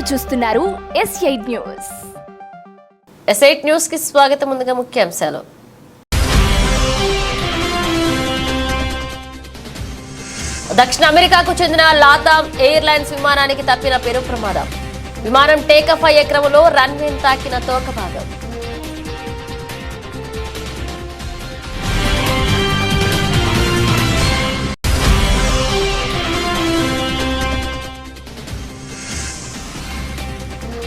మీరు చూస్తున్నారు S8 news. S8 news కి స్వాగతం. ముందుగా ముఖ్యాంశాలు. దక్షిణ అమెరికాకు చెందిన లాతామ్ ఎయిర్లైన్స్ విమానానికి తప్పిన పెను ప్రమాదం. విమానం టేకాఫ్ అయ్యే క్రమంలో రన్వేను తాకిన తోక భాగం.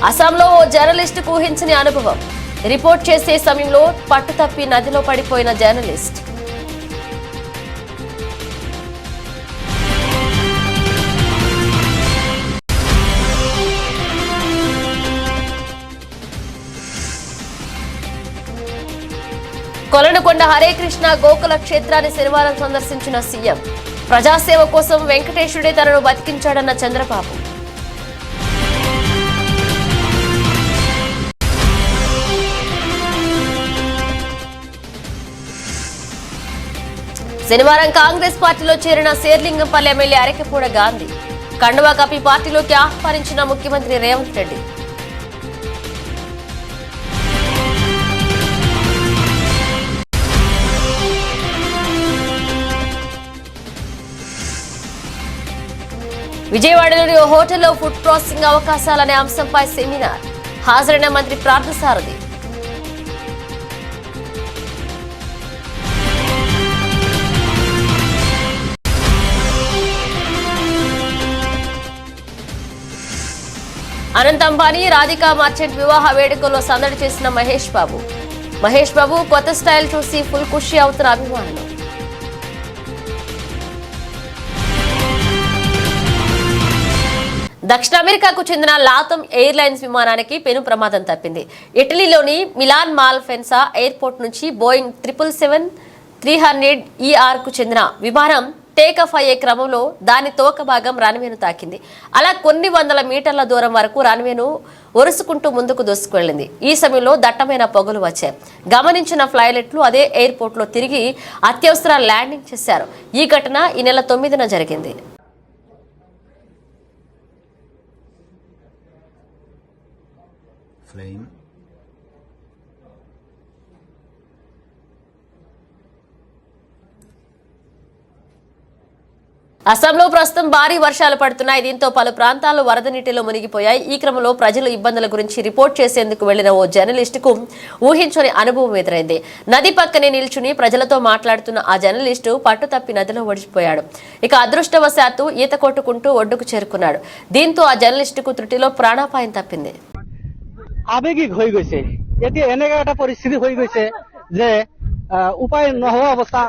అస్సాంలో ఓ జర్నలిస్టుకు ఊహించని అనుభవం. రిపోర్ట్ చేసే సమయంలో పట్టుతప్పి నదిలో పడిపోయిన జర్నలిస్ట్. కొలనుకొండ హరే కృష్ణ గోకుల క్షేత్రాన్ని శనివారం సందర్శించిన సీఎం. ప్రజాసేవ కోసం వెంకటేశ్వరుడే తనను బతికించాడన్న చంద్రబాబు. శనివారం కాంగ్రెస్ పార్టీలో చేరిన శేర్లింగంపల్లి ఎమ్మెల్యే అరకెపూడ గాంధీ. కండువా కప్పి పార్టీలోకి ఆహ్వానించిన ముఖ్యమంత్రి రేవంత్ రెడ్డి. విజయవాడలోని ఓ హోటల్లో ఫుడ్ ప్రాసెసింగ్ అవకాశాలనే అంశంపై సెమినార్. హాజరైన మంత్రి పార్థసారథి. అనంత్ అంబానీ రాధికా మర్చెంట్ వివాహ వేడుకల్లో సందడి చేసిన మహేష్ బాబు కొత్త స్టైల్ చూసి ఫుల్ ఖుషి అవుతున్న అభిమానులు. దక్షిణ అమెరికాకు చెందిన లాతమ్ ఎయిర్లైన్స్ విమానానికి పెను ప్రమాదం తప్పింది. ఇటలీలోని మిలాన్ మాల్పెన్సా ఎయిర్పోర్ట్ నుంచి బోయింగ్ 777-300ER కు చెందిన విమానం టేకాఫ్ అయ్యే క్రమంలో దాని తోక భాగం రన్వేను తాకింది. అలా కొన్ని వందల మీటర్ల దూరం వరకు రన్వేను ఒరుసుకుంటూ ముందుకు దూసుకువెళ్లింది. ఈ సమయంలో దట్టమైన పొగలు వచ్చాయి. గమనించిన ఫ్లైలెట్లు అదే ఎయిర్పోర్ట్ లో తిరిగి అత్యవసర ల్యాండింగ్ చేశారు. ఈ ఘటన ఈ నెల 9న జరిగింది. అస్సాంలో ప్రస్తుతం భారీ వర్షాలు పడుతున్నాయి. దీంతో పలు ప్రాంతాలు వరద నీటిలో మునిగిపోయాయి. ఈ క్రమంలో ప్రజల ఇబ్బందుల గురించి రిపోర్ట్ చేసేందుకు వెళ్లిన ఓ జర్నలిస్టుకు ఊహించని అనుభవం ఎదురైంది. నది పక్కనే నిల్చుని ప్రజలతో మాట్లాడుతున్న ఆ జర్నలిస్టు పట్టుతప్పి నదిలో ఒడిచిపోయాడు. ఇక అదృష్టవశాత్తు ఈత కొట్టుకుంటూ ఒడ్డుకు చేరుకున్నాడు. దీంతో ఆ జర్నలిస్టుకు త్రుటిలో ప్రాణాపాయం తప్పింది. আবেগিক হয়ে গেছে, এটি এনেকা একটা পরিস্থিতি হয়ে গেছে যে উপায় নহওয়া অবস্থা।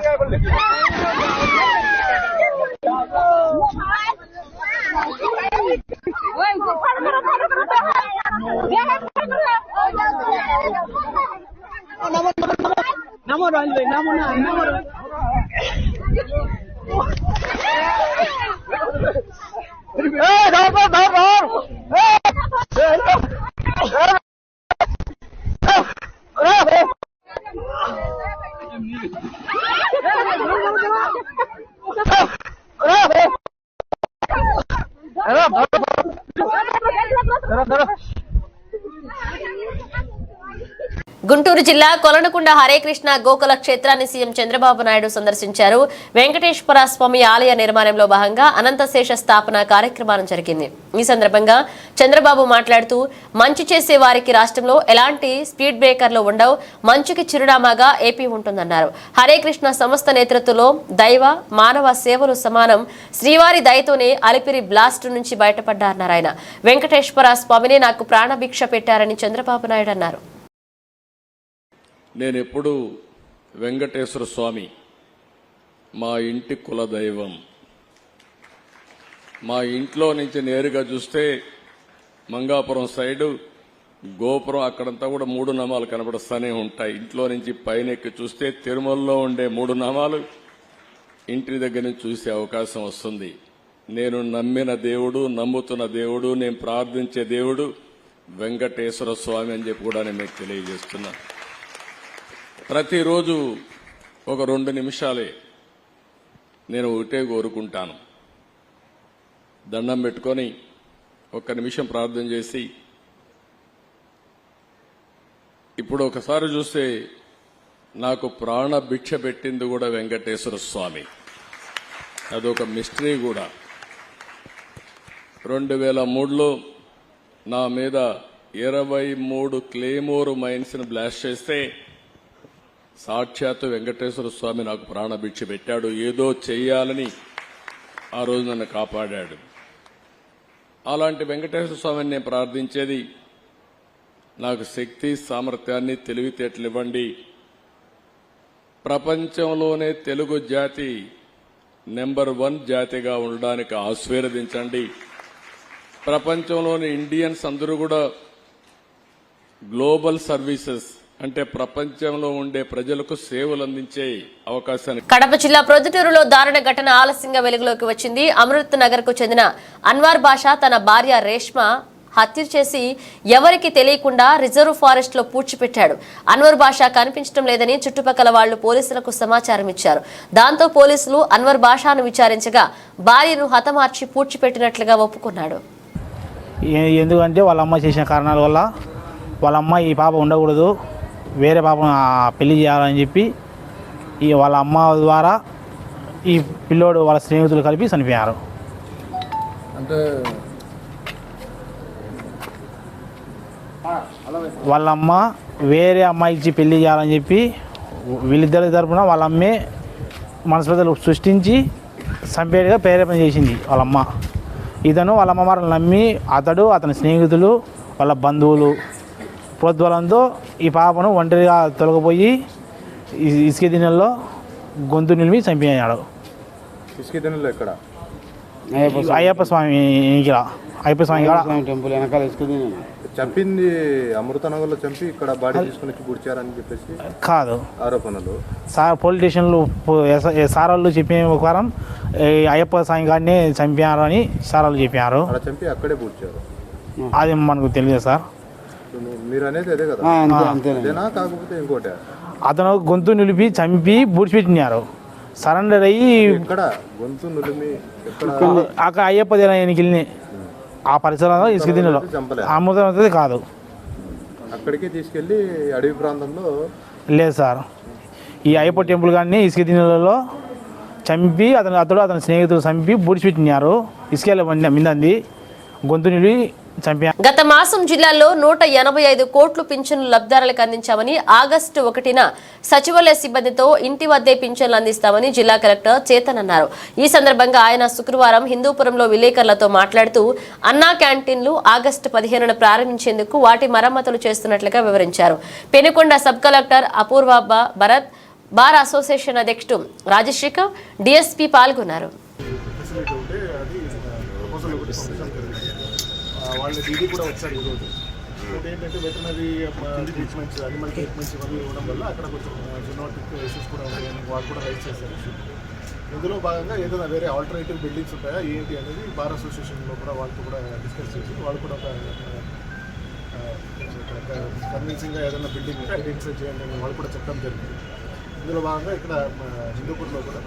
గుంటూరు జిల్లా కొలనుకొండ హరే కృష్ణ గోకుల క్షేత్రాన్ని సీఎం చంద్రబాబు నాయుడు సందర్శించారు. వెంకటేశ్వర స్వామి ఆలయ నిర్మాణంలో భాగంగా అనంతశేష స్థాపన కార్యక్రమం జరిగింది. ఈ సందర్భంగా చంద్రబాబు మాట్లాడుతూ మంచి చేసే వారికి రాష్ట్రంలో ఎలాంటి స్పీడ్ బ్రేకర్లు ఉండవు, మంచుకి చిరునామాగా ఏపీ ఉంటుందన్నారు. హరే కృష్ణ సంస్థ నేతృత్వంలో దైవ మానవ సేవలు సమానం. శ్రీవారి దయతోనే అలిపిరి బ్లాస్ట్ నుంచి బయటపడ్డారన్నారు ఆయన. వెంకటేశ్వర స్వామిని నాకు ప్రాణభిక్ష పెట్టారని చంద్రబాబు నాయుడు అన్నారు. నేను ఎప్పుడు వెంకటేశ్వర స్వామి మా ఇంటి కులదైవం. మా ఇంట్లో నుంచి నేరుగా చూస్తే మంగాపురం సైడు గోపురం అక్కడంతా కూడా 3 నామాలు కనబడుస్తూనే ఉంటాయి. ఇంట్లో నుంచి పైనెక్కి చూస్తే తిరుమలలో ఉండే 3 నామాలు ఇంటి దగ్గర నుంచి చూసే అవకాశం వస్తుంది. నేను నమ్మిన దేవుడు, నమ్ముతున్న దేవుడు, నేను ప్రార్థించే దేవుడు వెంకటేశ్వర స్వామి అని చెప్పి కూడా నేను మీకు తెలియజేస్తున్నా. ప్రతిరోజు ఒక 2 నిమిషాలే నేను ఒకటే కోరుకుంటాను. దండం పెట్టుకొని ఒక్క నిమిషం ప్రార్థన చేసి ఇప్పుడు ఒకసారి చూస్తే నాకు ప్రాణ భిక్ష పెట్టింది కూడా వెంకటేశ్వర స్వామి. అదొక మిస్టరీ కూడా. 2003లో నా మీద 23 క్లేమోర్ మైన్స్ ని బ్లాస్ట్ చేస్తే సాక్షాత్తు వెంకటేశ్వర స్వామి నాకు ప్రాణభిక్ష పెట్టాడు. ఏదో చెయ్యాలని ఆ రోజు నన్ను కాపాడాడు. అలాంటి వెంకటేశ్వర స్వామిని నేను ప్రార్థించేది, నాకు శక్తి, సామర్థ్యాన్ని, తెలివితేటలు ఇవ్వండి. ప్రపంచంలోనే తెలుగు జాతి నెంబర్ 1 జాతిగా ఉండడానికి ఆశీర్వదించండి. ప్రపంచంలోని ఇండియన్స్ అందరూ కూడా గ్లోబల్ సర్వీసెస్ అంటే ప్రపంచంలో ఉండే ప్రజలకు సేవలు అందించే అవకాశాన్ని. కడప జిల్లా ప్రొద్దుటూరులో దారుణ ఘటన ఆలస్యంగా వెలుగులోకి వచ్చింది. అమృత్ నగర్ కు చెందిన అన్వర్ బాషా తన భార్య రేష్మ హత్య చేసి ఎవరికి తెలియకుండా రిజర్వ్ ఫారెస్ట్ లో పూడ్చిపెట్టాడు. అన్వర్ బాషా కనిపించడం లేదని చుట్టుపక్కల వాళ్లు పోలీసులకు సమాచారం ఇచ్చారు. దాంతో పోలీసులు అన్వర్ బాషాను విచారించగా భార్యను హతమార్చి పూడ్చిపెట్టినట్లుగా ఒప్పుకున్నాడు. ఎందుకంటే వాళ్ళ అమ్మ చేసిన కారణాల వల్ల వాళ్ళ అమ్మ ఈ పాప ఉండకూడదు, వేరే పాపను పెళ్లి చేయాలని చెప్పి వాళ్ళ అమ్మ ద్వారా ఈ పిల్లోడు వాళ్ళ స్నేహితులు కలిపి చనిపోయారు. అంటే వాళ్ళ అమ్మ వేరే అమ్మాయి ఇచ్చి పెళ్లి చేయాలని చెప్పి వీళ్ళిద్దరి తరపున వాళ్ళ అమ్మే మనస్పర్ధలు సృష్టించి చంపేట్టుగా ప్రేరేపణ చేసింది వాళ్ళ అమ్మ. ఇతను వాళ్ళ అమ్మవారిని నమ్మి అతడు, అతని స్నేహితులు, వాళ్ళ బంధువులు ప్రోద్బలంతో ఈ పాపను ఒంటరిగా తొలగిపోయి ఇసుక దినెల్లో గొంతు నిలిమి చంపేయాడు. ఇసుక దినెల్లో ఎక్కడ? అయ్యప్ప స్వామి టెంపుల్ వెనకాల ఇసుక దినె చంపింది అమృతనగర్లో చంపి ఇక్కడ బాడీ తీసుకుని వచ్చి పూడ్చారని చెప్పేసి కాదు ఆరోపణలు. పోలీస్ స్టేషన్లో సార్ వాళ్ళు చెప్పిన ప్రకారం అయ్యప్ప స్వామి గారిని చంపారు అని సార్ వాళ్ళు చెప్పారు. అలా చంపి అక్కడే పూడ్చారు. అది మనకు తెలియదు సార్. మీరు అనేది అదే కదా? అదేనా కాకపోతే ఇంకోటి? అతను గొంతు నిలిపి చంపి బూడ్చిపెట్టినారు. సరెండర్ అయ్యి ఎక్కడ గొంతు నిలిమి అక్కడ అయ్యప్ప దేవాలయానికి వెళ్ళి ఆ పరిసరంలో ఇసుక దిన్నెలో అమృతం కాదు, అక్కడికి తీసుకెళ్లి అడవి ప్రాంతంలో. లేదు సార్, ఈ అయ్యప్ప టెంపుల్ కానీ ఇసుక దిన్నెలలో చంపి అతడు అతని స్నేహితులు చంపి బూడ్చిపెట్టినారు. ఇసుక మిందంది గొంతు నిలిపి చంపారు. గత మాసం జిల్లాలో 185 కోట్లు పింఛన్లు లబ్ధిదారులకు అందించామని, ఆగస్టు 1న సచివాలయ సిబ్బందితో ఇంటి వద్దే పింఛన్లు అందిస్తామని జిల్లా కలెక్టర్ చేతన్ అన్నారు. ఈ సందర్భంగా ఆయన శుక్రవారం హిందూపురంలో విలేకరులతో మాట్లాడుతూ అన్నా క్యాంటీన్లు ఆగస్టు 15న ప్రారంభించేందుకు వాటి మరమ్మతులు చేస్తున్నట్లుగా వివరించారు. పెనుకొండ సబ్ కలెక్టర్ అపూర్వ భరత్, బార్ అసోసియేషన్ అధ్యక్షుడు రాజశేఖర్, డిఎస్పీ పాల్గొన్నారు. వాళ్ళ డీడీ కూడా వచ్చారు ఈరోజు. ఇంకోటి ఏంటంటే వెటనరీ ట్రీట్మెంట్స్, అనిమల్ ట్రీట్మెంట్స్ ఇవన్నీ ఇవ్వడం వల్ల అక్కడ కొంచెం జెనోటిక్ ఇష్యూస్ కూడా ఉన్నాయని వాళ్ళు కూడా రైజ్ చేశారు. ఇందులో భాగంగా ఏదైనా వేరే ఆల్టర్నేటివ్ బిల్డింగ్స్ ఉంటాయా ఏంటి అనేది బార్ అసోసియేషన్లో కూడా వాళ్ళతో కూడా డిస్కస్ చేసి వాళ్ళు కూడా కన్విన్సింగ్గా ఏదైనా బిల్డింగ్ ఇన్సెట్ చేయండి అని వాళ్ళు కూడా చెప్పడం జరిగింది. ఇందులో భాగంగా ఇక్కడ హిందూపూర్లో కూడా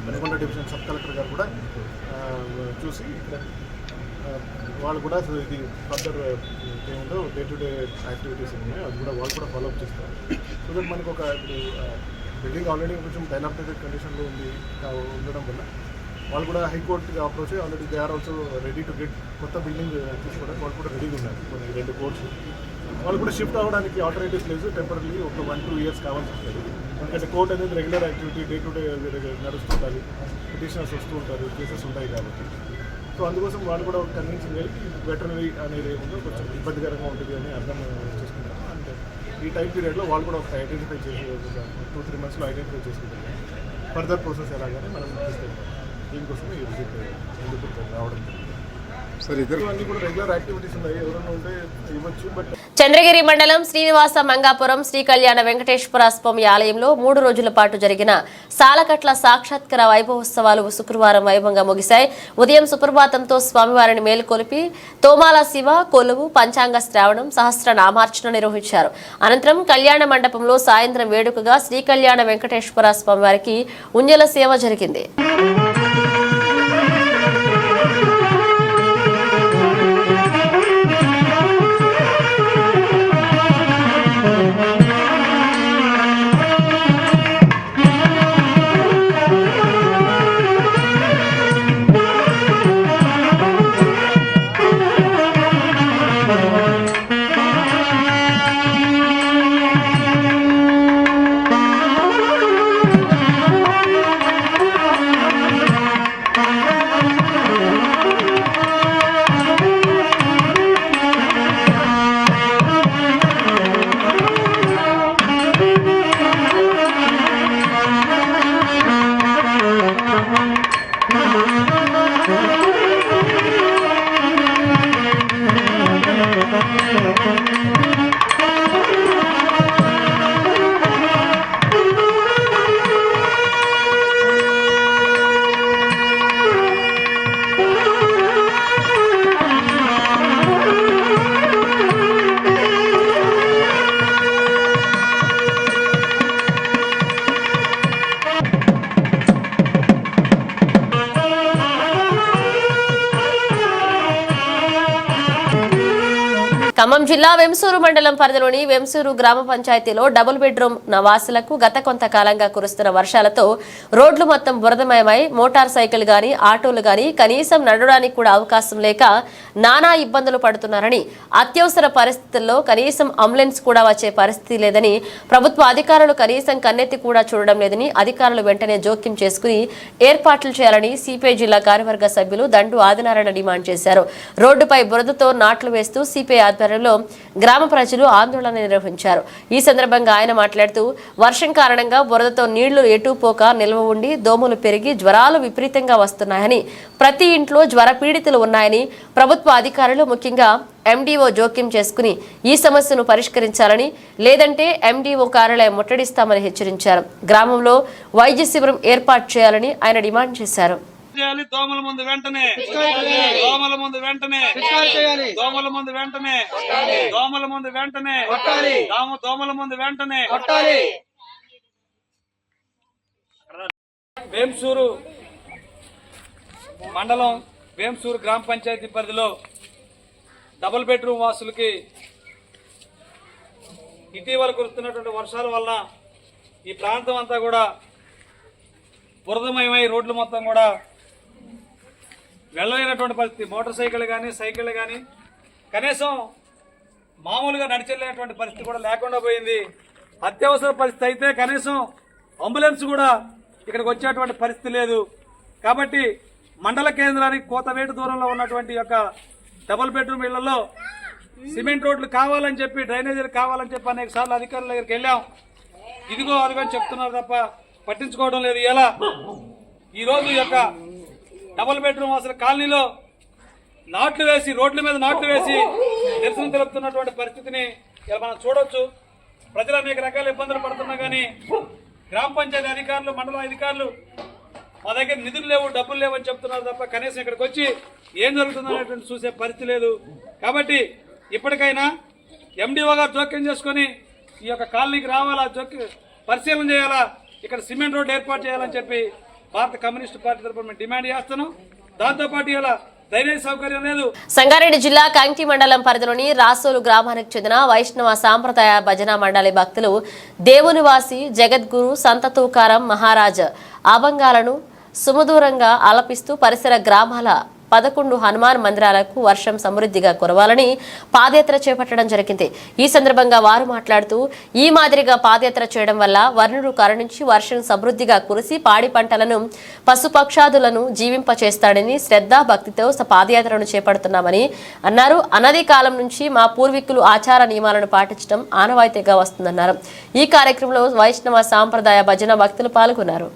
పెనుకొండ డివిజన్ సబ్ కలెక్టర్ గారు కూడా చూసి ఇక్కడ వాళ్ళు కూడా ఇది ఫర్దర్ ఏముందో డే టు డే యాక్టివిటీస్ ఉన్నాయి అది కూడా వాళ్ళు కూడా ఫాలోఅప్ చేస్తారు. సో దట్ మనకు ఒక ఇప్పుడు బిల్డింగ్ ఆల్రెడీ కొంచెం డైలాపిటేటెడ్ కండిషన్లో ఉండడం వల్ల వాళ్ళు కూడా హైకోర్టుకి అప్రోచ్ అయ్యి already they are also ready to get కొత్త బిల్డింగ్ తీసుకోవడానికి వాళ్ళు కూడా రెడీగా ఉన్నారు. కొన్ని 2 కోర్ట్స్ వాళ్ళు కూడా షిఫ్ట్ అవ్వడానికి ఆల్టర్నేటివ్ ప్లేస్ టెంపరీ ఒక 1-2 ఇయర్స్ కావాల్సి వస్తుంది. ఎందుకంటే కోర్ట్ అనేది regular activity day to day నడుస్తుంటుంది, పిటిషనర్స్ వస్తూ ఉంటారు, కేసెస్ ఉంటాయి కాబట్టి. సో అందుకోసం వాళ్ళు కూడా కన్విన్సింగ్ వెళ్ళి వెటర్నరీ అనేది ఏముందో కొంచెం ఇబ్బందికరంగా ఉంటుంది అని అర్థం చేసుకుంటారు. అంటే ఈ టైం పీరియడ్లో వాళ్ళు కూడా ఒక ఐడెంటిఫై చేసి 2-3 మంత్స్లో ఐడెంటిఫై చేసుకుంటారు. ఫర్దర్ ప్రాసెస్ ఎలాగని మనం తీసుకెళ్తాం. దీనికోసం ఈ విజిట్ ఎందుకు రావడం ఇవన్నీ కూడా రెగ్యులర్ యాక్టివిటీస్ ఉన్నాయి, ఎవరైనా ఉంటే ఇవ్వచ్చు. బట్ చంద్రగిరి మండలం శ్రీనివాస మంగాపురం శ్రీ కళ్యాణ వెంకటేశ్వర స్వామి ఆలయంలో 3 రోజుల పాటు జరిగిన సాలకట్ల సాక్షాత్కార వైభవోత్సవాలు శుక్రవారం వైభవంగా ముగిశాయి. ఉదయం సుప్రభాతంతో స్వామివారిని మేలుకొలిపి తోమాల శివ, కొలువు, పంచాంగ శ్రావణం, సహస్రనామార్చన నిర్వహించారు. అనంతరం కళ్యాణ మండపంలో సాయంత్రం వేడుకగా శ్రీ కళ్యాణ వెంకటేశ్వర స్వామివారికి ఉంజల సేవ జరిగింది. ఖమ్మం జిల్లా వెంసూరు మండలం పరిధిలోని వెంసూరు గ్రామ పంచాయతీలో డబుల్ బెడ్రూమ్ నివాసులకు గత కొంతకాలంగా కురుస్తున్న వర్షాలతో రోడ్లు మొత్తం బురదమయమై మోటార్ సైకిల్ గాని ఆటోలు గాని కనీసం నడవడానికి కూడా అవకాశం లేక నానా ఇబ్బందులు పడుతున్నారని, అత్యవసర పరిస్థితుల్లో కనీసం అంబులెన్స్ కూడా వచ్చే పరిస్థితి లేదని, ప్రభుత్వ అధికారులు కనీసం కన్నెత్తి కూడా చూడడం లేదని అధికారులు వెంటనే జోక్యం చేసుకుని ఏర్పాట్లు చేయాలని సిపిఐ జిల్లా కార్యవర్గ సభ్యులు దండు ఆదినారాయణ డిమాండ్ చేశారు. రోడ్డుపై బురదతో నాట్లు వేస్తూ సిపిఐ ఆధ్వర్యంలో గ్రామ ప్రజలు ఆందోళన నిర్వహించారు. ఈ సందర్భంగా ఆయన మాట్లాడుతూ వర్షం కారణంగా బురదతో నీళ్లు ఎటూ పోక నిల్వ ఉండి దోమలు పెరిగి జ్వరాలు విపరీతంగా వస్తున్నాయని, ప్రతి ఇంట్లో జ్వర పీడితులు ఉన్నాయని, ప్రభుత్వ అధికారులు ముఖ్యంగా ఎండీఓ జోక్యం చేసుకుని ఈ సమస్యను పరిష్కరించాలని, లేదంటే ఎండీఓ కార్యాలయం ముట్టడిస్తామని హెచ్చరించారు. గ్రామంలో వైద్య శిబిరం ఏర్పాటు చేయాలని ఆయన డిమాండ్ చేశారు. దోమల ముందు వెంటనే దోమల ముందు వెంటనే దోమల ముందు వెంటనే దోమల ముందు వెంటనే దోమల ముందు వెంటనే వేంసూరు మండలం వేంసూరు గ్రామ పంచాయతీ పరిధిలో డబుల్ బెడ్రూమ్ వాసులకి ఇటీవల కురుస్తున్నటువంటి వర్షాల వల్ల ఈ ప్రాంతం అంతా కూడా బురదమయమై రోడ్లు మొత్తం కూడా వెళ్ళలేనటువంటి పరిస్థితి. మోటార్ సైకిల్ కానీ సైకిళ్ళు కానీ కనీసం మామూలుగా నడిచెళ్ళేటువంటి పరిస్థితి కూడా లేకుండా పోయింది. అత్యవసర పరిస్థితి అయితే కనీసం అంబులెన్స్ కూడా ఇక్కడికి వచ్చేటువంటి పరిస్థితి లేదు. కాబట్టి మండల కేంద్రానికి కోతవేటు దూరంలో ఉన్నటువంటి యొక్క డబుల్ బెడ్రూమ్ ఇళ్లలో సిమెంట్ రోడ్లు కావాలని చెప్పి, డ్రైనేజీలు కావాలని చెప్పి అనేక సార్లు అధికారుల దగ్గరికి వెళ్ళాం. ఇదిగో అదిగో అని చెప్తున్నారు తప్ప పట్టించుకోవడం లేదు. ఇలా ఈరోజు యొక్క డబుల్ బెడ్రూమ్ అసలు కాలనీలో నాట్లు వేసి, రోడ్ల మీద నాట్లు వేసి నిరసన తెలుపుతున్నటువంటి పరిస్థితిని ఇలా మనం చూడొచ్చు. ప్రజలు అనేక రకాల ఇబ్బందులు పడుతున్నా కానీ గ్రామ పంచాయతీ అధికారులు, మండల అధికారులు మా దగ్గర నిధులు లేవు, డబ్బులు లేవు అని చెప్తున్నారు తప్ప కనీసం ఇక్కడికి వచ్చి ఏం జరుగుతుందనేటువంటి చూసే పరిస్థితి లేదు. కాబట్టి ఇప్పటికైనా ఎండిఓ గారు జోక్యం చేసుకుని ఈ యొక్క కాలనీకి రావాలా, పరిశీలన చేయాలా, ఇక్కడ సిమెంట్ రోడ్ ఏర్పాటు చేయాలని చెప్పి భారత కమ్యూనిస్టు పార్టీ తరఫున మేము డిమాండ్ చేస్తున్నాం. దాంతోపాటు ఇలా డ్రైనేజ్ సౌకర్యం లేదు. సంగారెడ్డి జిల్లా కంకి మండలం పరిధిలోని రాసోలు గ్రామానికి చెందిన వైష్ణవ సాంప్రదాయ భజన మండలి భక్తులు దేవునివాసి జగద్గురు సంత తూకారం మహారాజ్ అభంగాలను సుమధురంగా ఆలపిస్తూ పరిసర గ్రామాల 11 హనుమాన్ మందిరాలకు వర్షం సమృద్ధిగా కురవాలని పాదయాత్ర చేపట్టడం జరిగింది. ఈ సందర్భంగా వారు మాట్లాడుతూ, ఈ మాదిరిగా పాదయాత్ర చేయడం వల్ల వర్ణుడు కరుణించి వర్షం సమృద్ధిగా కురిసి పాడి పంటలను, పశుపక్షాదులను జీవింపచేస్తాడని శ్రద్ధా భక్తితో పాదయాత్రను చేపడుతున్నామని అన్నారు. అనాది కాలం నుంచి మా పూర్వీకులు ఆచార నియమాలను పాటించడం ఆనవాయితీగా వస్తుందన్నారు. ఈ కార్యక్రమంలో వైష్ణవ సాంప్రదాయ భజన భక్తులు పాల్గొన్నారు.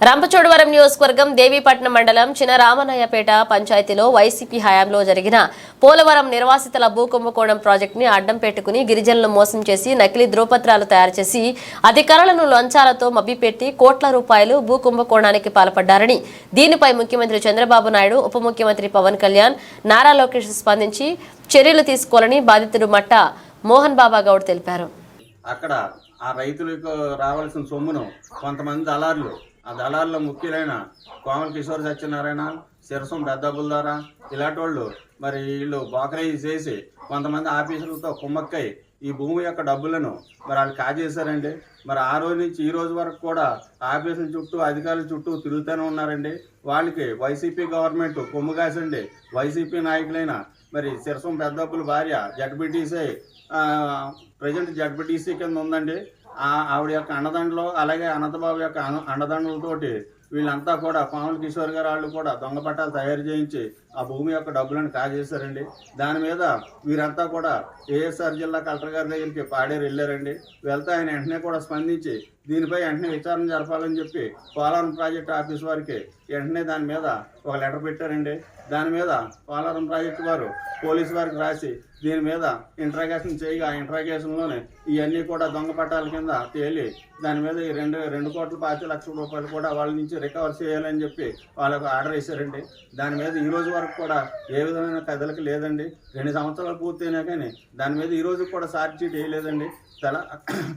రంపచోడవరం నియోజకవర్గం దేవీపట్నం మండలం చినరామన్నయ్యపేట పంచాయతీలో వైసీపీ హయాంలో జరిగిన పోలవరం నిర్వాసితుల భూ కుంభకోణం ప్రాజెక్టుని అడ్డం పెట్టుకుని గిరిజనులను మోసం చేసి నకిలీ ధ్రువపత్రాలు తయారు చేసి అధికారులను లంచాలతో మభ్యపెట్టి కోట్ల రూపాయలు భూ కుంభకోణానికి పాల్పడ్డారని, దీనిపై ముఖ్యమంత్రి చంద్రబాబు నాయుడు, ఉప ముఖ్యమంత్రి పవన్ కళ్యాణ్, నారా లోకేష్ స్పందించి చర్యలు తీసుకోవాలని బాధితుడు మట్ట మోహన్ బాబా గౌడ్ తెలిపారు. అక్కడ ఆ రైతులకు రావాల్సిన సొమ్మును కొంతమంది దళారులు, ఆ దళారులో ముఖ్యులైన కోమల కిషోర్ సత్యనారాయణ, శిరసం పెద్దబుల్ ద్వారా ఇలాంటి వాళ్ళు మరి వీళ్ళు బోకరేజ్ చేసి కొంతమంది ఆఫీసులతో కుమ్మక్కై ఈ భూమి యొక్క డబ్బులను మరి వాళ్ళు కాజేశారండి. మరి ఆ రోజు నుంచి ఈ రోజు వరకు కూడా ఆఫీసుల చుట్టూ, అధికారుల చుట్టూ తిరుగుతూనే ఉన్నారండి. వాళ్ళకి వైసీపీ గవర్నమెంట్ కొమ్ము కాసండి. వైసీపీ నాయకులైన మరి శిరసం పెద్దప్పుల భార్య జడ్పీటీసీ, ప్రజెంట్ జడ్పీటీసీ కింద ఉందండి. ఆవిడ యొక్క అండదండలు, అలాగే అనంతబాబు యొక్క అండదండలతోటి వీళ్ళంతా కూడా కోమల కిషోర్ గారు వాళ్ళు కూడా దొంగ పట్టాలు తయారు చేయించి ఆ భూమి యొక్క డబ్బులను కాజేశారండి. దాని మీద వీరంతా కూడా ఏఎస్ఆర్ జిల్లా కలెక్టర్ గారి దగ్గరికి పాడేరు వెళ్ళారండి. వెళ్తే ఆయన వెంటనే కూడా స్పందించి దీనిపై వెంటనే విచారణ జరపాలని చెప్పి పోలవరం ప్రాజెక్టు ఆఫీస్ వారికి వెంటనే దాని మీద ఒక లెటర్ పెట్టారండి. దాని మీద పోలవరం ప్రాజెక్టు వారు పోలీసు వారికి రాసి దీని మీద ఇంట్రాగేషన్ చేయగా ఆ ఇంట్రాగేషన్లోనే ఇవన్నీ కూడా దొంగ పట్టాల కింద తేలి దాని మీద ఈ 2,25,00,000 కూడా వాళ్ళ నుంచి రికవర్ చేయాలని చెప్పి వాళ్ళకు ఆర్డర్ వేశారండి. దాని మీద ఈ రోజు వరకు కూడా ఏ విధమైన కథలకి లేదండి. 2 సంవత్సరాలు పూర్తయినా కానీ దాని మీద ఈ రోజు కూడా ఛార్జ్ షీట్ వేయలేదండి.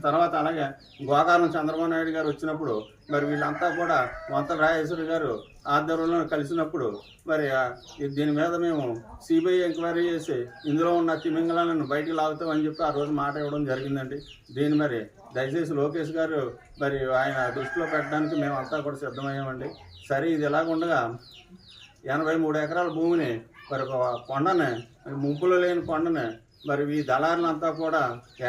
తర్వాత అలాగే గోకారం చంద్రబాబు నాయుడు గారు వచ్చినప్పుడు మరి వీళ్ళంతా కూడా వంతల రాజేశ్వరి గారు ఆధ్వర్యంలో కలిసినప్పుడు మరి దీని మీద మేము సిబిఐ ఎంక్వైరీ చేసి ఇందులో ఉన్న తిమింగళాలను బయటికి లాగుతామని చెప్పి ఆ రోజు మాట ఇవ్వడం జరిగిందండి. దీన్ని మరి దయచేసి లోకేష్ గారు మరి ఆయన దృష్టిలో పెట్టడానికి మేము అంతా కూడా సిద్ధమయ్యామండి. సరే ఇది ఎలాగుండగా 83 ఎకరాల భూమిని మరి ఒక కొండని ముంపులో లేని కొండని మరి ఈ దళారులంతా కూడా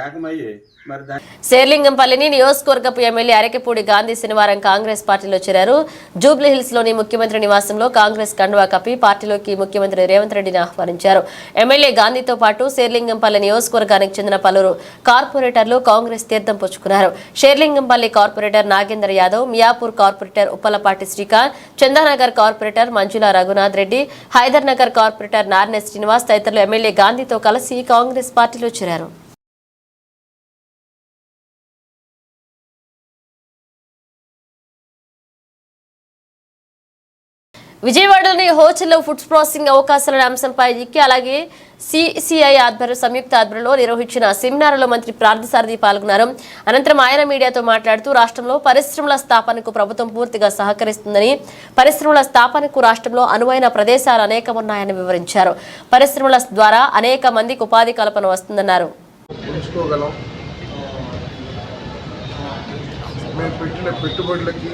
ఏకమయ్యి మరి శేర్లింగంపల్లిని నియోజకవర్గపు ఎమ్మెల్యే అరకెపూడి గాంధీ శనివారం కాంగ్రెస్ పార్టీలో చేరారు. జూబ్లీ హిల్స్ లోని ముఖ్యమంత్రి నివాసంలో కాంగ్రెస్ కండువా కప్పి పార్టీలోకి ముఖ్యమంత్రి రేవంత్ రెడ్డిని ఆహ్వానించారు. ఎమ్మెల్యే గాంధీతో పాటు శేర్లింగంపల్లి నియోజకవర్గానికి చెందిన పలువురు కార్పొరేటర్లు కాంగ్రెస్ తీర్థం పుచ్చుకున్నారు. Serilingampally corporator Nagender Yadav, Miyapur corporator Uppalapati Srikanth, Chandanagar corporator Manjula Raghunath Reddy, Hyder Nagar corporator Narne Srinivas తదితరులు ఎమ్మెల్యే గాంధీతో కలిసి కాంగ్రెస్ పార్టీలో చేరారు. విజయవాడలోని హోటల్లో ఫుడ్ ప్రాసెసింగ్ అవకాశాల అంశంపై అలాగే సిసిఐ సంయుక్త ఆధ్వర్యంలో నిర్వహించిన సెమినార్లో మంత్రి పార్థసారథి పాల్గొన్నారు. అనంతరం ఆయన మీడియాతో మాట్లాడుతూ రాష్ట్రంలో పరిశ్రమల స్థాపనకు ప్రభుత్వం పూర్తిగా సహకరిస్తుందని, పరిశ్రమల స్థాపనకు రాష్ట్రంలో అనువైన ప్రదేశాలు అనేకం ఉన్నాయని వివరించారు. పరిశ్రమల ద్వారా అనేక మందికి ఉపాధి కల్పన వస్తుందన్నారు. మేము పెట్టిన పెట్టుబడులకి,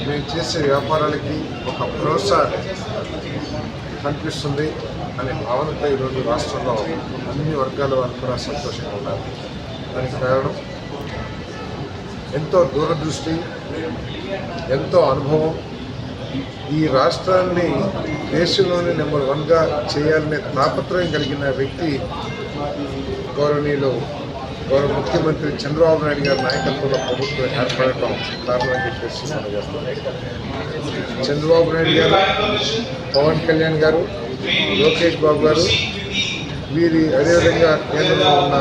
మేము చేసే వ్యాపారాలకి ఒక ప్రోత్సాహం కనిపిస్తుంది అనే భావనతో ఈరోజు రాష్ట్రంలో అన్ని వర్గాల వారు కూడా సంతోషంగా ఉన్నారు. దానికి కారణం ఎంతో దూరదృష్టి, ఎంతో అనుభవం. ఈ రాష్ట్రాన్ని దేశంలోనే నెంబర్ 1గా చేయాలనే తాపత్రయం కలిగిన వ్యక్తి గౌరవ ముఖ్యమంత్రి చంద్రబాబు నాయుడు గారి నాయకత్వంలో ప్రభుత్వం ఏర్పడటం కారణం అని చెప్పేసి మనం చేస్తాం. చంద్రబాబు నాయుడు గారు, పవన్ కళ్యాణ్ గారు, లోకేష్ బాబు గారు, అదేవిధంగా కేంద్రంలో ఉన్న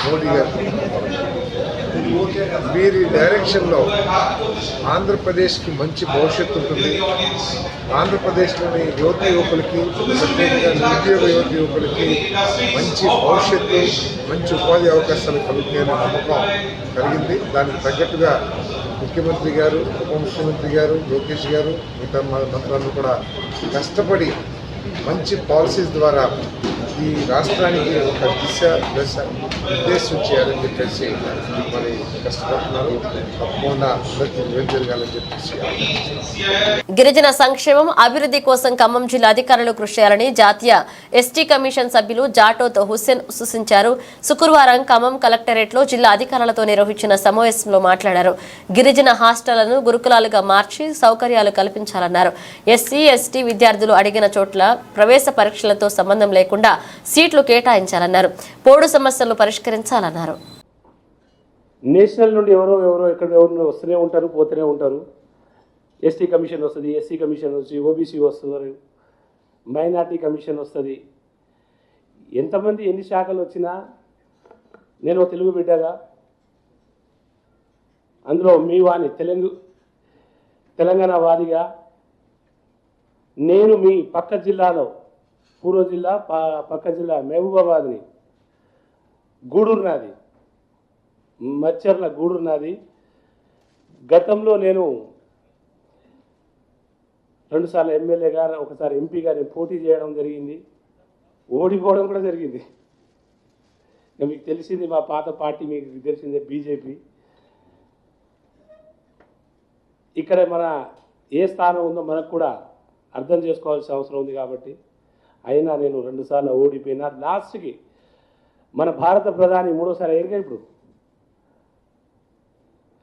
మోడీ గారు, వీరి డైరెక్షన్లో ఆంధ్రప్రదేశ్కి మంచి భవిష్యత్తు ఉంటుంది. ఆంధ్రప్రదేశ్లోని యువకులకి, ప్రత్యేకంగా నిరుద్యోగ యువకులకి మంచి భవిష్యత్తు, మంచి ఉపాధి అవకాశాలు కలుగుతాయనే నమ్మకం కలిగింది. దానికి తగ్గట్టుగా ముఖ్యమంత్రి గారు, ఉప ముఖ్యమంత్రి గారు, లోకేష్ గారు, మిగతా మంత్రులను కూడా కష్టపడి మంచి పాలసీస్ ద్వారా ఈ రాష్ట్రానికి ఒక దశ నిర్దేశం చేయాలని చెప్పేసి మరి కష్టపడుతున్నారు. తప్పకుండా జరగాలని చెప్పేసి గిరిజన సంక్షేమం అభివృద్ధి కోసం ఖమ్మం జిల్లా అధికారులు కృషి చేయాలని జాతీయ ఎస్టీ కమిషన్ సభ్యులు జాటోత్ హుస్సేన్ సూచించారు. శుక్రవారం ఖమ్మం కలెక్టరేట్లో జిల్లా అధికారులతో నిర్వహించిన సమావేశంలో మాట్లాడారు. గిరిజన హాస్టళ్లను గురుకులాలుగా మార్చి సౌకర్యాలు కల్పించాలన్నారు. ఎస్సీ ఎస్టీ విద్యార్థులు అడిగిన చోట్ల ప్రవేశ పరీక్షలతో సంబంధం లేకుండా సీట్లు కేటాయించాలన్నారు. పోడు సమస్యలను పరిష్కరించాలన్నారు. నేషనల్ నుండి ఎవరో ఎక్కడ వస్తూనే ఉంటారు, పోతూనే ఉంటారు. ఎస్టీ కమిషన్ వస్తుంది, ఎస్సీ కమిషన్ వస్తుంది, ఓబీసీ వస్తుంది, మైనార్టీ కమిషన్ వస్తుంది. ఎంతమంది ఎన్ని శాఖలు వచ్చినా నేను తెలుగు బిడ్డగా అందులో మీ వాణి తెలంగాణ వాదిగా నేను మీ పక్క జిల్లాలో పూర్వ జిల్లా పక్క జిల్లా మహబూబాబాద్ని గూడూరు నాది, మచ్చర్ల గూడూరు నాది. గతంలో నేను 2 సార్లు ఎమ్మెల్యేగా, ఒకసారి ఎంపీగా నేను పోటీ చేయడం జరిగింది, ఓడిపోవడం కూడా జరిగింది. మీకు తెలిసింది మా పాత పార్టీ, మీకు తెలిసిందే బీజేపీ. ఇక్కడ మన ఏ స్థానం ఉందో మనకు కూడా అర్థం చేసుకోవాల్సిన అవసరం ఉంది. కాబట్టి అయినా నేను 2 సార్లు ఓడిపోయినా. లాస్ట్కి మన భారత ప్రధాని 3వసారి అయ్యాక ఇప్పుడు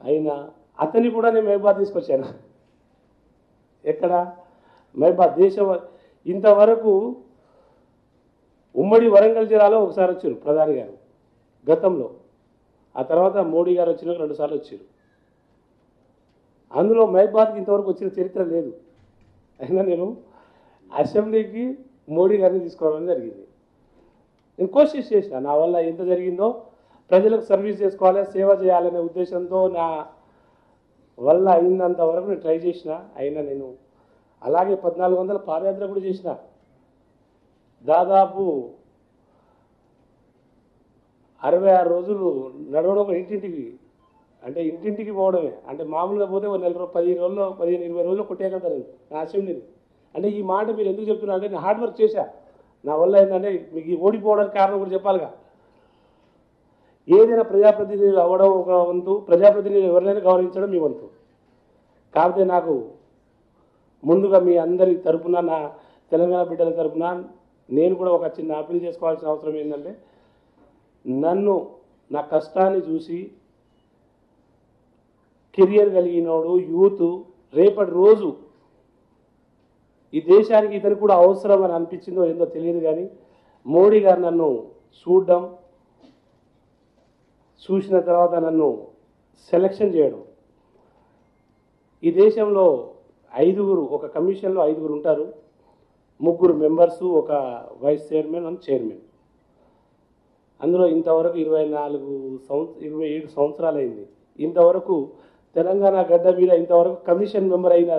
అయినా అతన్ని కూడా నేను మహబాద్ తీసుకొచ్చాను. ఎక్కడ మహబాద్ దేశం ఇంతవరకు ఉమ్మడి వరంగల్ జిల్లాలో ఒకసారి వచ్చారు ప్రధాని గారు గతంలో. ఆ తర్వాత మోడీ గారు వచ్చినాక 2 సార్లు వచ్చారు. అందులో మహబాద్కి ఇంతవరకు వచ్చిన చరిత్ర లేదు. అయినా నేను అసెంబ్లీకి మోడీ గారిని తీసుకోవడం జరిగింది. నేను కోషిష్ చేసిన, నా వల్ల ఎంత జరిగిందో ప్రజలకు సర్వీస్ చేసుకోవాలి, సేవ చేయాలనే ఉద్దేశంతో నా వల్ల అయినంత వరకు నేను ట్రై చేసిన. అయినా నేను అలాగే 1400 పాదయాత్ర కూడా చేసిన. దాదాపు 66 రోజులు నడవడం ఇంటింటికి, అంటే ఇంటింటికి పోవడమే. అంటే మామూలుగా పోతే ఒక 15 రోజుల్లో 20 రోజుల్లో కొట్టేయగలుగుతాను నా అసెంబ్లీని. అంటే ఈ మాట మీరు ఎందుకు చెప్తున్నా అంటే నేను హార్డ్ వర్క్ చేశా. నా వల్ల ఏంటంటే మీకు ఈ ఓడిపోవడానికి కారణం కూడా చెప్పాలిగా. ఏదైనా ప్రజాప్రతినిధులు అవ్వడం ఒక వంతు, ప్రజాప్రతినిధులు ఎవరినైనా గౌరవించడం మీ వంతు. కాకపోతే నాకు ముందుగా మీ అందరి తరపున, నా తెలంగాణ బిడ్డల తరపున నేను కూడా ఒక చిన్న అప్పీల్ చేసుకోవాల్సిన అవసరం ఏంటంటే, నన్ను నా కష్టాన్ని చూసి కెరియర్ కలిగినోడు యూత్ రేపటి రోజు ఈ దేశానికి ఇతను కూడా అవసరం అని అనిపించిందో ఏందో తెలియదు, కానీ మోడీ గారు నన్ను చూసిన తర్వాత నన్ను సెలక్షన్ చేయడం. ఈ దేశంలో 5 ఒక కమిషన్లో 5 ఉంటారు, 3 మెంబర్సు, ఒక వైస్ చైర్మన్ అండ్ చైర్మన్. అందులో ఇంతవరకు 27 సంవత్సరాలు అయింది. ఇంతవరకు తెలంగాణ గడ్డ మీద ఇంతవరకు కమిషన్ మెంబర్ అయిన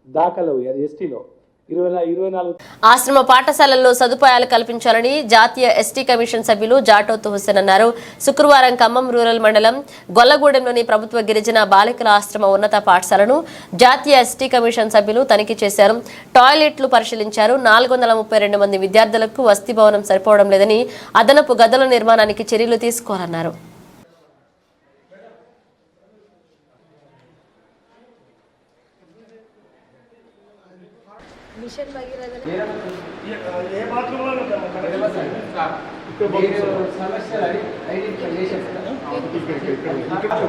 దాఖలు అది ఎస్టీలో 24. ఆశ్రమ పాఠశాలల్లో సదుపాయాలు కల్పించాలని జాతీయ ఎస్టీ కమిషన్ సభ్యులు జాటోత్ హుస్సేన్ అన్నారు. శుక్రవారం ఖమ్మం రూరల్ మండలం గొల్లగూడెంలోని ప్రభుత్వ గిరిజన బాలికల ఆశ్రమ ఉన్నత పాఠశాలను జాతీయ ఎస్టీ కమిషన్ సభ్యులు తనిఖీ చేశారు. టాయిలెట్లు పరిశీలించారు. 432 మంది విద్యార్థులకు వసతి భవనం సరిపోవడం లేదని, అదనపు గదుల నిర్మాణానికి చర్యలు తీసుకోవాలన్నారు.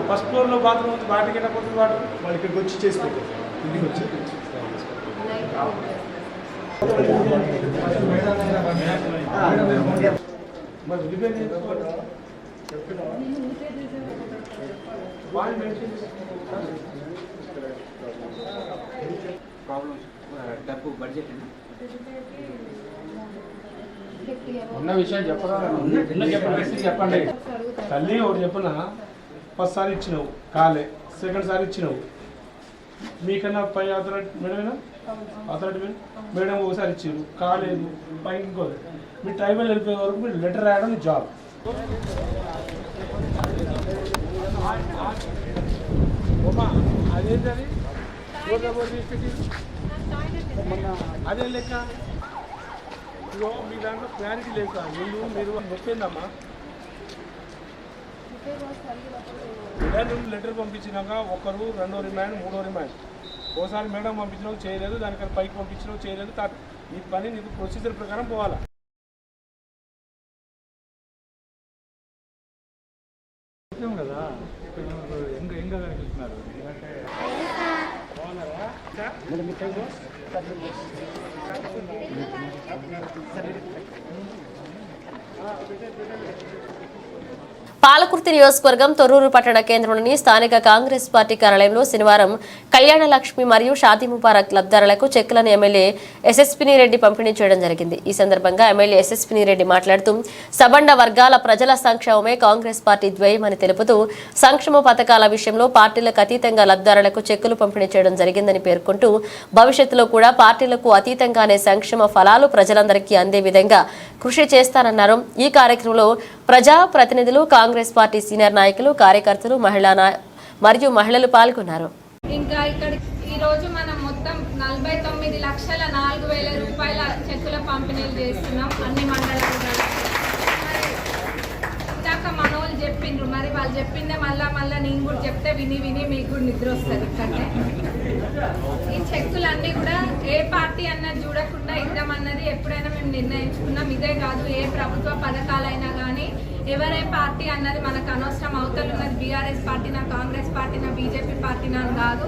ఫస్ట్ ఫ్లోర్లో బాత్రూమ్ ఉంది, వాటికి వెళ్ళకపోతుంది వాళ్ళు ఇక్కడికి వచ్చి చేసి పెట్టారు. ఇంటికి వచ్చి డబ్బు బడ్జెట్ ఉన్న విషయం చెప్పండి. తల్లి ఒకటి చెప్పనా, ఫస్ట్ సారి ఇచ్చినావు కాలే, సెకండ్ సారి ఇచ్చినావు, మీకన్నా పై అథారిటీ మేడం ఒకసారి ఇచ్చారు కాలేదు, పై ఇంకోది. మీ ట్రైబల్ వెళ్ళిపోయే వరకు మీరు లెటర్ రాయడం జాబ్. అదేంటది అదే లెక్క. ఇగో మీ దాంట్లో క్లారిటీ లేక మీరు నొప్పిందమ్మా. లెటర్ పంపించినాక 1, 2 రిమాండ్, 3 రిమాండ్. ఓసారి మేడం పంపించినావు చేయలేదు, దానికన్నా పైకి పంపించినావు చేయలేదు. ఈ పని నీకు ప్రొసీజర్ ప్రకారం పోవాలా. కదా ఎంగా కనిపిస్తున్నారు. పాలకుర్తి నియోజకవర్గం తొర్రూరు పట్టణ కేంద్రంలోని స్థానిక కాంగ్రెస్ పార్టీ కార్యాలయంలో శనివారం కళ్యాణ లక్ష్మి మరియు షాదీ ముబారక్ లబ్ధారులకు చెక్కులను ఎమ్మెల్యే ఎస్ఎస్పిని రెడ్డి పంపిణీ చేయడం జరిగింది. ఈ సందర్భంగా ఎమ్మెల్యే ఎస్ఎస్పిని రెడ్డి మాట్లాడుతూ సబండ వర్గాల ప్రజల సంక్షేమమే కాంగ్రెస్ పార్టీ ధ్యేయమని తెలుపుతూ సంక్షేమ పథకాల విషయంలో పార్టీలకు అతీతంగా లబ్ధారులకు చెక్కులు పంపిణీ చేయడం జరిగిందని పేర్కొంటూ భవిష్యత్తులో కూడా పార్టీలకు అతీతంగానే సంక్షేమ ఫలాలు ప్రజలందరికీ అందే విధంగా కృషి చేస్తానన్నారు. ఈ కార్యక్రమంలో ప్రజా ప్రతినిధులు, కాంగ్రెస్ పార్టీ సీనియర్ నాయకులు, కార్యకర్తలు, మరియు మహిళలు పాల్గొన్నారు. ఇంకా ఇక్కడ ఈ రోజు మనం మొత్తం 49,04,000 రూపాయల చెక్కుల పంపిణీలు చేస్తున్నాం అన్ని మండలాలు. ఇందాక మనోళ్ళు చెప్పిండ్రు, మరి వాళ్ళు చెప్పిందే మళ్ళా నేను కూడా చెప్తే విని మీకు కూడా నిద్ర వస్తుంది. ఇక్కడనే ఈ చెక్కులన్నీ కూడా ఏ పార్టీ అన్నది చూడకుండా ఇద్దామన్నది ఎప్పుడైనా మేము నిర్ణయించుకున్నాం. ఇదే కాదు, ఏ ప్రభుత్వ పథకాలైనా కానీ ఎవరే పార్టీ అన్నది మనకు అనవసరం. అవతల ఉన్నది బీఆర్ఎస్ పార్టీనా, కాంగ్రెస్ పార్టీనా, బీజేపీ పార్టీనా కాదు.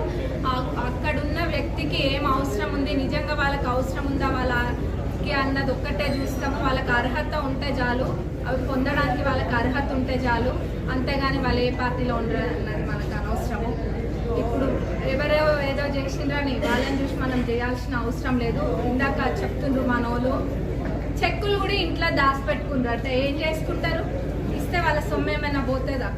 అక్కడున్న వ్యక్తికి ఏం అవసరం ఉంది, నిజంగా వాళ్ళకి అవసరం ఉందా వాళ్ళకి అన్నది ఒక్కటే చూస్తాము. వాళ్ళకి అర్హత ఉంటే చాలు, అవి పొందడానికి వాళ్ళకి అర్హత ఉంటే చాలు. అంతేగాని వాళ్ళు ఏ పార్టీలో ఉండరు అన్నది మనకు అనవసరము. ఇప్పుడు ఎవరో ఏదో చేసిండ్రని వాళ్ళని చూసి మనం చేయాల్సిన అవసరం లేదు. ఇందాక చెప్తుండ్రు మనోళ్ళు చెక్కులు కూడా ఇంట్లో దాచిపెట్టుకుంటారు. అంటే ఏం చేసుకుంటారు? ఇస్తే వాళ్ళ సొమ్ము ఏమైనా పోతుందా?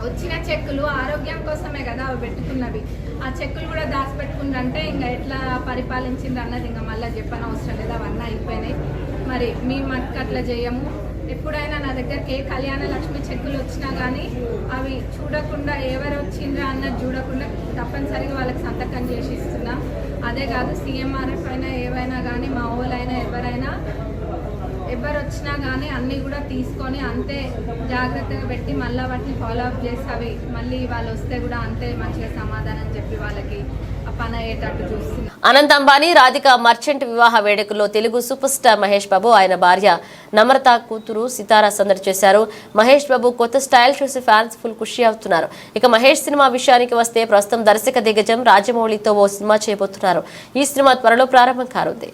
వచ్చిన చెక్కులు ఆరోగ్యం కోసమే కదా అవి పెట్టుకున్నవి. ఆ చెక్కులు కూడా దాచిపెట్టుకుంటే ఇంకా ఎట్లా పరిపాలించింది అన్నది ఇంకా మళ్ళీ చెప్పనవసరం లేదు. అవన్నీ అయిపోయినాయి. మరి మేము మటుకు అట్లా చేయము. ఎప్పుడైనా నా దగ్గరికి ఏ కళ్యాణ లక్ష్మి చెక్కులు వచ్చినా కానీ అవి చూడకుండా ఎవరు వచ్చిండ్రా అన్నది చూడకుండా తప్పనిసరిగా వాళ్ళకి సంతకం చేసి ఇస్తున్నాం. అదే కాదు సీఎంఆర్ఎఫ్ అయినా ఏవైనా కానీ మా ఊళ్ళైనా ఎవరు వచ్చినా కానీ అన్నీ కూడా తీసుకొని అంతే జాగ్రత్తగా పెట్టి మళ్ళీ వాటిని ఫాలో అప్ చేసి అవి మళ్ళీ వాళ్ళు వస్తే కూడా అంతే మంచిగా సమాధానం చెప్పి వాళ్ళకి ఆ పని అయ్యేటట్టు చూస్తున్నాం. అనంత్ అంబానీ రాధిక మర్చెంట్ వివాహ వేడుకల్లో తెలుగు సూపర్ స్టార్ మహేష్ బాబు ఆయన భార్య నమ్రత కూతురు సితారా సందడి చేశారు. మహేష్ బాబు కొత్త స్టైల్ చూసి ఫ్యాన్స్ ఫుల్ ఖుషి అవుతున్నారు. ఇక మహేష్ సినిమా విషయానికి వస్తే ప్రస్తుతం దర్శక దిగ్గజం రాజమౌళితో ఓ సినిమా చేయబోతున్నారు. ఈ సినిమా త్వరలో ప్రారంభం కానుంది.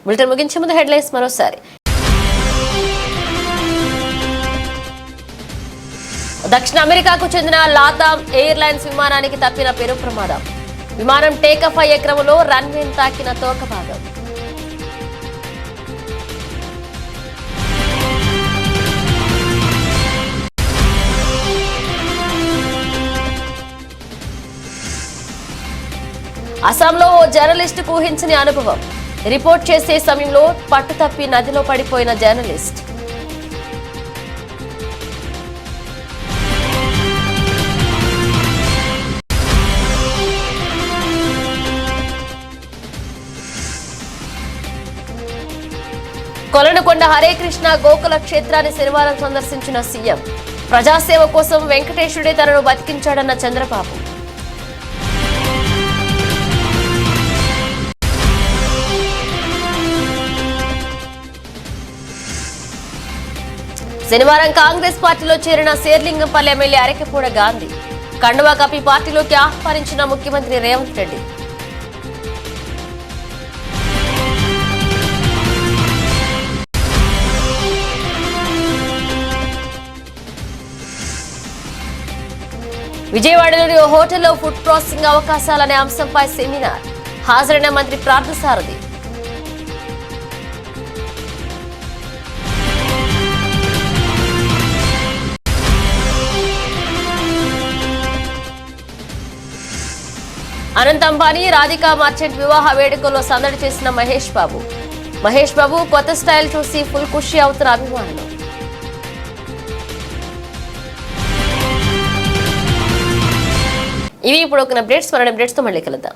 బులెటిన్ ముగించే ముందు హెడ్లైన్స్ మరోసారి. దక్షిణ అమెరికాకు చెందిన లాతామ్ ఎయిర్లైన్స్ విమానానికి తప్పిన పెను ప్రమాదం. విమానం టేకాఫ్ అయ్యే క్రమంలో రన్వేను తాకిన తోక భాగం. అస్సాంలో ఓ జర్నలిస్టుకు ఊహించని అనుభవం. రిపోర్ట్ చేసే సమయంలో పట్టుతప్పి నదిలో పడిపోయిన జర్నలిస్ట్. కొలనుకొండ హరే కృష్ణ గోకుల క్షేత్రాన్ని శనివారం సందర్శించిన సీఎం. ప్రజాసేవ కోసం వెంకటేశుడే తనను బతికించాడన్న చంద్రబాబు. శనివారం కాంగ్రెస్ పార్టీలో చేరిన శేర్లింగంపల్లి ఎమ్మెల్యే అరకెపూడ గాంధీ. కండువా కప్పి పార్టీలోకి ఆహ్వానించిన ముఖ్యమంత్రి రేవంత్ రెడ్డి. విజయవాడలోని ఓ హోటల్లో ఫుడ్ ప్రాసెసింగ్ అవకాశాలనే అంశంపై సెమినార్. హాజరైన మంత్రి పార్థసారథి. అనంత్ అంబానీ రాధిక మర్చెంట్ వివాహ వేడుకల్లో సందడి చేసిన మహేష్ బాబు. మహేష్ బాబు కొత్త స్టైల్ చూసి ఫుల్ ఖుషి అవుతున్న అభిమానులు. ఇవి ఇప్పుడు ఒక అప్డేట్స్. మరణ అప్డేట్స్ తో మళ్ళీ కలుద్దాం.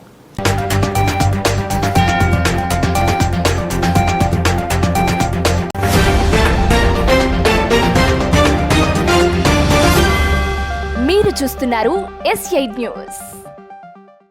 మీరు చూస్తున్నారు S8 న్యూస్.